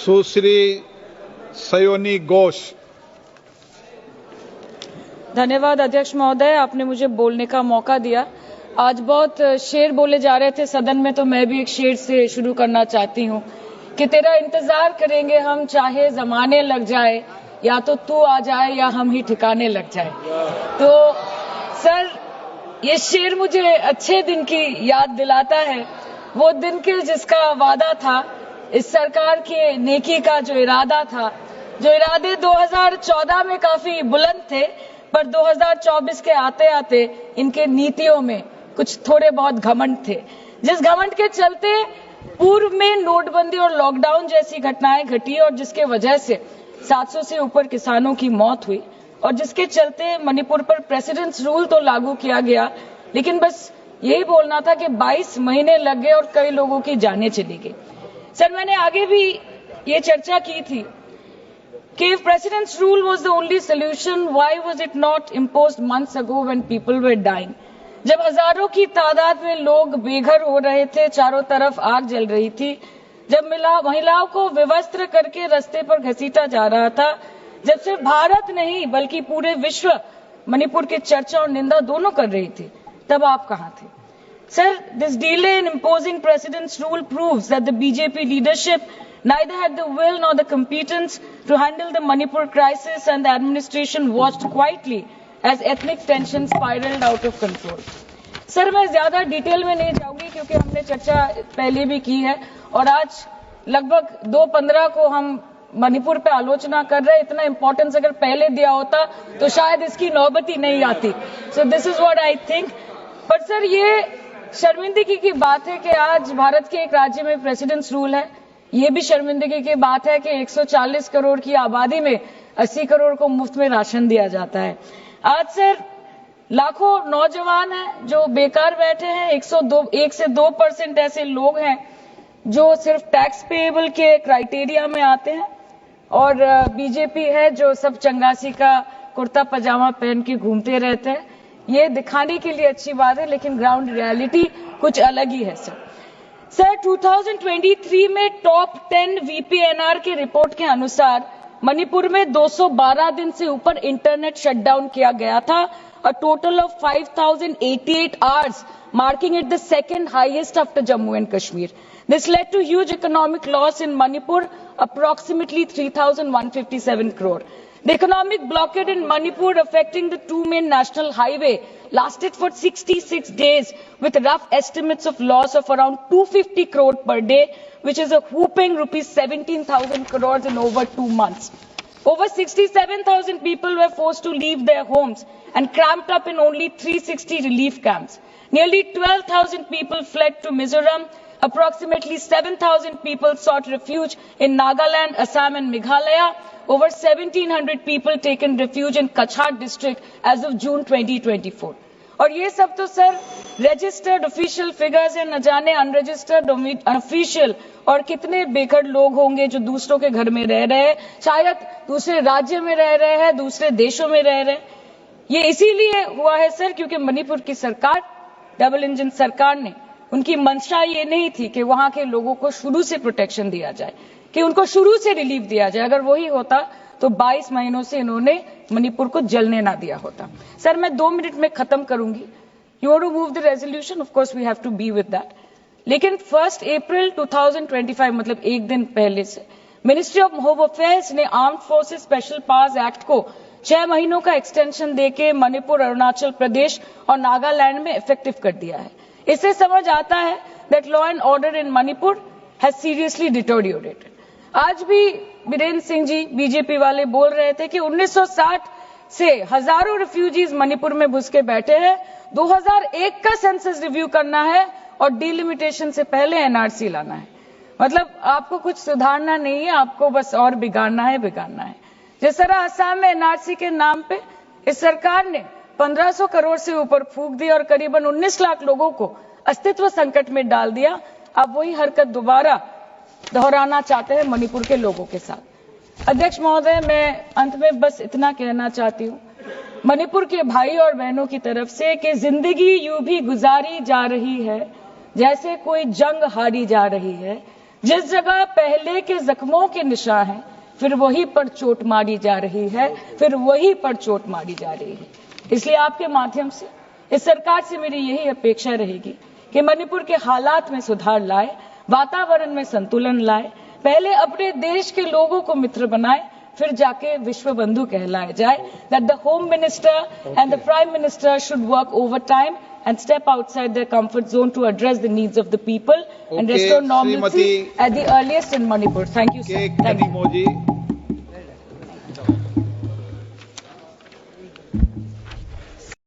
सुश्री सयोनी घोष। धन्यवाद अध्यक्ष महोदय, आपने मुझे बोलने का मौका दिया। आज बहुत शेर बोले जा रहे थे सदन में, तो मैं भी एक शेर से शुरू करना चाहती हूँ कि तेरा इंतजार करेंगे हम, चाहे जमाने लग जाए, या तो तू आ जाए या हम ही ठिकाने लग जाए। तो सर, ये शेर मुझे अच्छे दिन की याद दिलाता है, वो दिन के जिसका वादा था, इस सरकार के नेकी का जो इरादा था, जो इरादे 2014 में काफी बुलंद थे, पर 2024 के आते आते इनके नीतियों में कुछ थोड़े बहुत घमंड थे, जिस घमंड के चलते पूर्व में नोटबंदी और लॉकडाउन जैसी घटनाएं घटी और जिसके वजह से 700 से ऊपर किसानों की मौत हुई, और जिसके चलते मणिपुर पर प्रेसिडेंट्स रूल तो लागू किया गया, लेकिन बस यही बोलना था कि 22 महीने लग गए और कई लोगों की जानें चली गई। सर, मैंने आगे भी ये चर्चा की थी कि if president's rule was the only solution, why was it not imposed months ago when people were dying? जब हजारों की तादाद में लोग बेघर हो रहे थे, चारों तरफ आग जल रही थी, जब महिलाओं को विवस्त्र करके रास्ते पर घसीटा जा रहा था, जब सिर्फ भारत नहीं बल्कि पूरे विश्व मणिपुर की चर्चा और निंदा दोनों कर रही थी, तब आप कहां थे? Sir, this delay in imposing president's rule proves that the BJP leadership neither had the will nor the competence to handle the Manipur crisis, and the administration watched quietly as ethnic tensions spiraled out of control. Sir, मैं ज्यादा detail में नहीं जाऊंगी क्योंकि हमने चर्चा पहले भी की है, और आज लगभग 2:15 को हम मणिपुर पे आलोचना कर रहे हैं। इतना इंपॉर्टेंस अगर पहले दिया होता तो शायद इसकी नौबत ही नहीं आती। So this is what I think. पर सर, ये शर्मिंदगी की बात है कि आज भारत के एक राज्य में प्रेसिडेंट्स रूल है। ये भी शर्मिंदगी की बात है कि 140 करोड़ की आबादी में 80 करोड़ को मुफ्त में राशन दिया जाता है। आज सर, लाखों नौजवान हैं जो बेकार बैठे हैं। 1 से 2% ऐसे लोग हैं जो सिर्फ टैक्स पेएबल के क्राइटेरिया में आते हैं, और बीजेपी है जो सब चंगासी का कुर्ता पजामा पहन के घूमते रहते हैं। ये दिखाने के लिए अच्छी बात है, लेकिन ग्राउंड रियलिटी कुछ अलग ही है। सर 2023 में टॉप 10 VPNR के रिपोर्ट के अनुसार मणिपुर में 212 दिन से ऊपर इंटरनेट शटडाउन किया गया था, a total of 5088 hours, marking it the second highest after Jammu and Kashmir. This led to huge economic loss in Manipur, approximately 3,157 crore. The economic blockade in Manipur affecting the two main national highway lasted for 66 days, with rough estimates of loss of around 250 crore per day, which is a whopping rupees 17,000 crores in over 2 months. Over 67,000 people were forced to leave their homes and cramped up in only 360 relief camps. Nearly 12,000 people fled to Mizoram. Approximately 7,000 people sought refuge in Nagaland, Assam and Meghalaya. Over 1,700 people taken refuge in Kachhar district as of June 2024. और ये सब तो sir registered official figures है, न जाने unregistered official और कितने बेघर लोग होंगे जो दूसरों के घर में रह रहे हैं, शायद दूसरे राज्य में रह रहे हैं, दूसरे देशों में रह रहे हैं। ये इसीलिए हुआ है सर क्योंकि मणिपुर की सरकार, डबल इंजन सरकार ने, उनकी मंशा ये नहीं थी कि वहां के लोगों को शुरू से प्रोटेक्शन दिया जाए, कि उनको शुरू से रिलीफ दिया जाए। अगर वही होता तो 22 महीनों से इन्होंने मणिपुर को जलने ना दिया होता। सर, मैं 2 मिनट में खत्म करूंगी। You want to move the resolution, of course we have to be with that, लेकिन 1 अप्रैल 2025 मतलब एक दिन पहले से मिनिस्ट्री ऑफ होम अफेयर्स ने armed forces special powers act को 6 महीनों का एक्सटेंशन देके मणिपुर, अरुणाचल प्रदेश और नागालैंड में इफेक्टिव कर दिया है। इससे समझ आता है that law and order in Manipur has seriously deteriorated. आज भी बीरेन्द्र सिंह जी बीजेपी वाले बोल रहे थे कि 1960 से हजारों रिफ्यूजीज मणिपुर में घुस के बैठे हैं, 2001 का सेंसस रिव्यू करना है और डिलिमिटेशन से पहले एनआरसी लाना है। मतलब आपको कुछ सुधारना नहीं है, आपको बस और बिगाड़ना है। जिस तरह असम में एनआरसी के नाम पे इस सरकार ने 1500 करोड़ से ऊपर फूंक दी और करीबन 19 लाख लोगों को अस्तित्व संकट में डाल दिया, अब वही हरकत दोबारा दोहराना चाहते हैं मणिपुर के लोगों के साथ। अध्यक्ष महोदय, मैं अंत में बस इतना कहना चाहती हूँ मणिपुर के भाई और बहनों की तरफ से कि जिंदगी यूं भी गुजारी जा रही है जैसे कोई जंग हारी जा रही है। जिस जगह पहले के जख्मों के निशान हैं, फिर वहीं पर चोट मारी जा रही है, फिर वहीं पर चोट मारी जा रही है। इसलिए आपके माध्यम से इस सरकार से मेरी यही अपेक्षा रहेगी कि मणिपुर के हालात में सुधार लाए, वातावरण में संतुलन लाए, पहले अपने देश के लोगों को मित्र बनाए, फिर जाके विश्व बंधु कहलाए जाए। That the home minister and the prime minister should work over time and step outside their comfort zone to address the needs of the people and restore normalcy at the earliest in Manipur. Thank you, sir. Thank you.